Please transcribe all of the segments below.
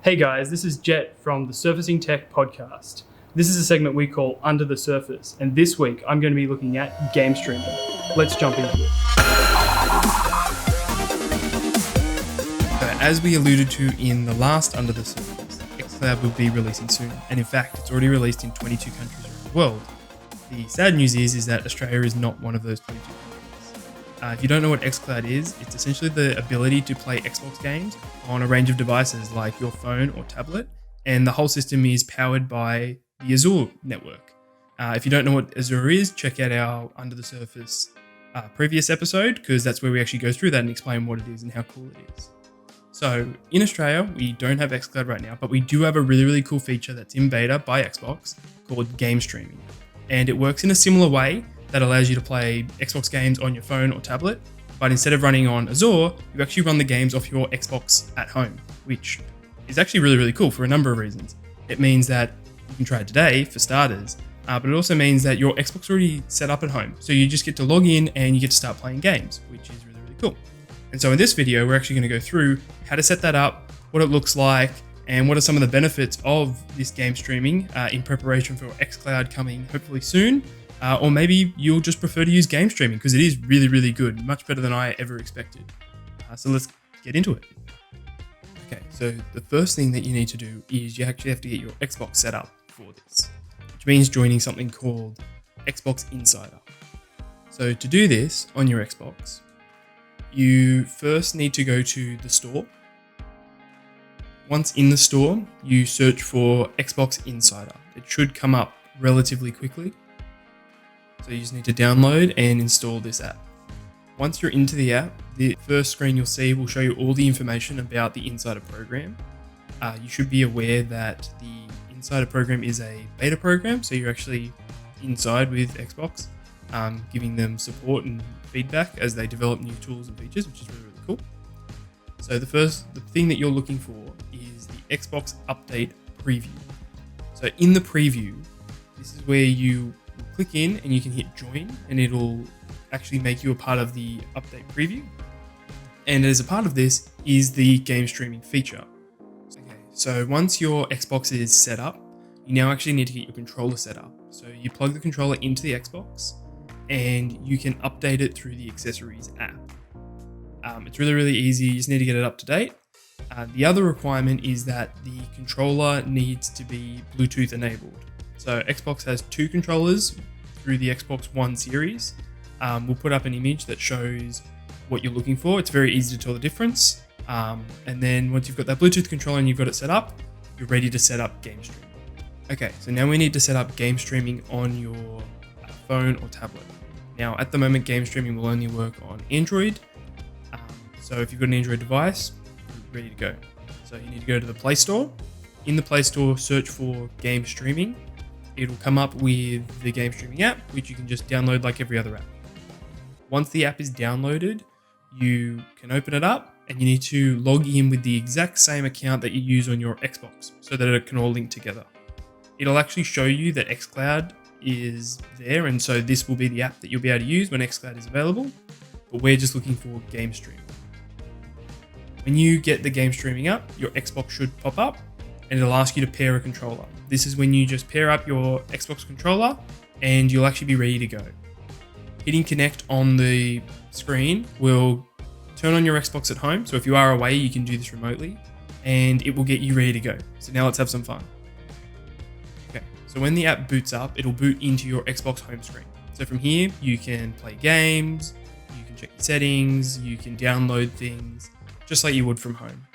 Hey guys, this is Jett from the Surfacing Tech podcast. This is a segment we call Under the Surface, and this week I'm going to be looking at game streaming. Let's jump into it. As we alluded to in the last Under the Surface, XCloud will be releasing soon, and in fact, it's already released in 22 countries around the world. The sad news is that Australia is not one of those 22 countries. If you don't know what XCloud is, it's essentially the ability to play Xbox games on a range of devices like your phone or tablet, and the whole system is powered by the Azure network. If you don't know what Azure is, check out our Under the Surface previous episode, because that's where we actually go through that and explain what it is and how cool it is. So in Australia, we don't have XCloud right now, but we do have a really cool feature that's in beta by Xbox called game streaming. And it works in a similar way that allows you to play Xbox games on your phone or tablet, but instead of running on Azure, you actually run the games off your Xbox at home, which is actually really cool for a number of reasons. It means that you can try it today, for starters, but it also means that your Xbox is already set up at home. So you just get to log in and you get to start playing games, which is really cool. And so in this video, we're actually going to go through how to set that up, what it looks like, and what are some of the benefits of this game streaming in preparation for XCloud coming hopefully soon. Or maybe you'll just prefer to use game streaming because it is really good, much better than I ever expected. So let's get into it. Okay, so the first thing that you need to do is you actually have to get your Xbox set up for this, which means joining something called Xbox Insider. So to do this on your Xbox, you first need to go to the store. Once in the store, you search for Xbox Insider. It should come up relatively quickly. So you just need to download and install this app. Once you're into the app, the first screen you'll see will show you all the information about the Insider program. You should be aware that the Insider program is a beta program, so you're actually inside with Xbox, giving them support and feedback as they develop new tools and features, which is really cool. So the thing that you're looking for is the Xbox Update Preview. So in the preview, this is where you click in and you can hit join, and it'll actually make you a part of the update preview. And as a part of this is the game streaming feature. Okay, so once your Xbox is set up, you now actually need to get your controller set up. So you plug the controller into the Xbox and you can update it through the accessories app. It's really easy. You just need to get it up to date. The other requirement is that the controller needs to be Bluetooth enabled. So Xbox has two controllers through the Xbox One series. We'll put up an image that shows what you're looking for. It's very easy to tell the difference. And then once you've got that Bluetooth controller and you've got it set up, you're ready to set up game streaming. Okay, so now we need to set up game streaming on your phone or tablet. Now, at the moment, game streaming will only work on Android. So if you've got an Android device, you're ready to go. So you need to go to the Play Store. In the Play Store, search for game streaming. It'll come up with the game streaming app, which you can just download like every other app. Once the app is downloaded, you can open it up and you need to log in with the exact same account that you use on your Xbox so that it can all link together. It'll actually show you that XCloud is there, and so this will be the app that you'll be able to use when XCloud is available, but we're just looking for game streaming. When you get the game streaming up, your Xbox should pop up and it'll ask you to pair a controller. This is when you just pair up your Xbox controller and you'll actually be ready to go. Hitting connect on the screen will turn on your Xbox at home. So if you are away, you can do this remotely and it will get you ready to go. So now let's have some fun. Okay, so when the app boots up, it'll boot into your Xbox home screen. So from here, you can play games, you can check your settings, you can download things just like you would from home.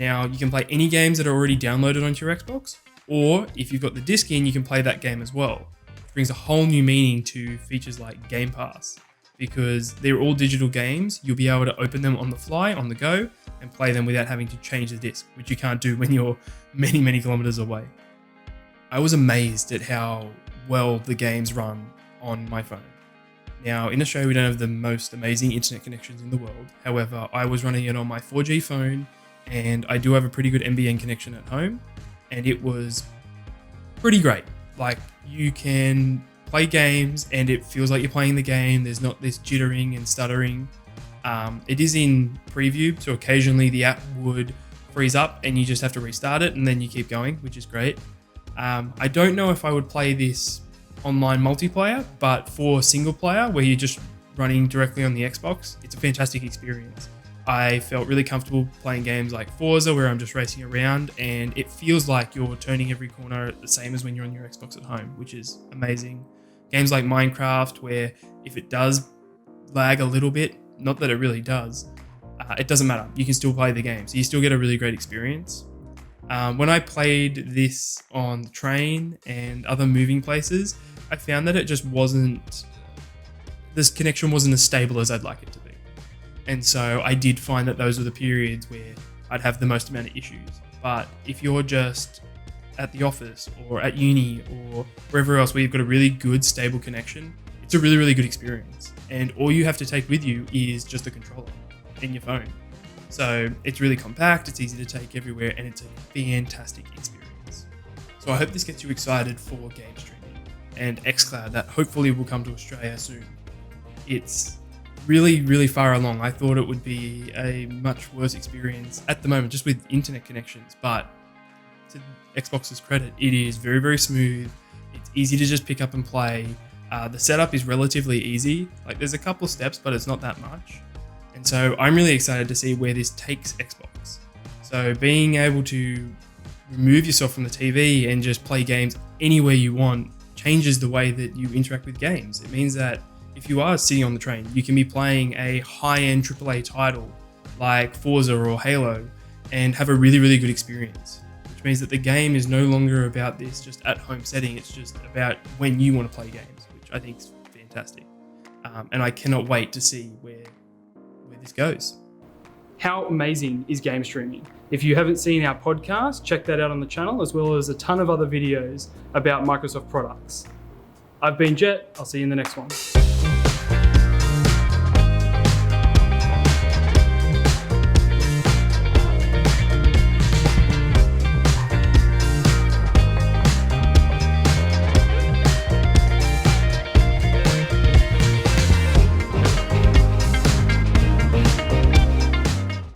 Now, you can play any games that are already downloaded onto your Xbox, or if you've got the disc in, you can play that game as well, which brings a whole new meaning to features like Game Pass. Because they're all digital games, you'll be able to open them on the fly, on the go, and play them without having to change the disc, which you can't do when you're many kilometers away. I was amazed at how well the games run on my phone. Now, in Australia, we don't have the most amazing internet connections in the world. However, I was running it on my 4G phone, and I do have a pretty good NBN connection at home, and it was pretty great. Like, you can play games and it feels like you're playing the game. There's not this jittering and stuttering. It is in preview, so occasionally the app would freeze up and you just have to restart it and then you keep going, which is great. I don't know if I would play this online multiplayer, but for single player where you're just running directly on the Xbox, it's a fantastic experience. I felt really comfortable playing games like Forza where I'm just racing around and it feels like you're turning every corner the same as when you're on your Xbox at home, which is amazing. Games like Minecraft where if it does lag a little bit, not that it really does, it doesn't matter. You can still play the game, so you still get a really great experience. When I played this on the train and other moving places, I found that it just wasn't, this connection wasn't as stable as I'd like it to be. And so I did find that those were the periods where I'd have the most amount of issues. But if you're just at the office or at uni or wherever else where you've got a really good, stable connection, it's a really, really good experience. And all you have to take with you is just the controller and your phone. So it's really compact, it's easy to take everywhere, and it's a fantastic experience. So I hope this gets you excited for game streaming and XCloud that hopefully will come to Australia soon. It's really, really far along. I thought it would be a much worse experience at the moment just with internet connections, but to Xbox's credit, it is very, very smooth. It's easy to just pick up and play. The setup is relatively easy. Like there's a couple steps, but it's not that much. And so I'm really excited to see where this takes Xbox. So being able to remove yourself from the TV and just play games anywhere you want changes the way that you interact with games. It means that if you are sitting on the train, you can be playing a high-end AAA title like Forza or Halo and have a really, really good experience, which means that the game is no longer about this just at-home setting. It's just about when you want to play games, which I think is fantastic. And I cannot wait to see where this goes. How amazing is game streaming? If you haven't seen our podcast, check that out on the channel, as well as a ton of other videos about Microsoft products. I've been Jett. I'll see you in the next one.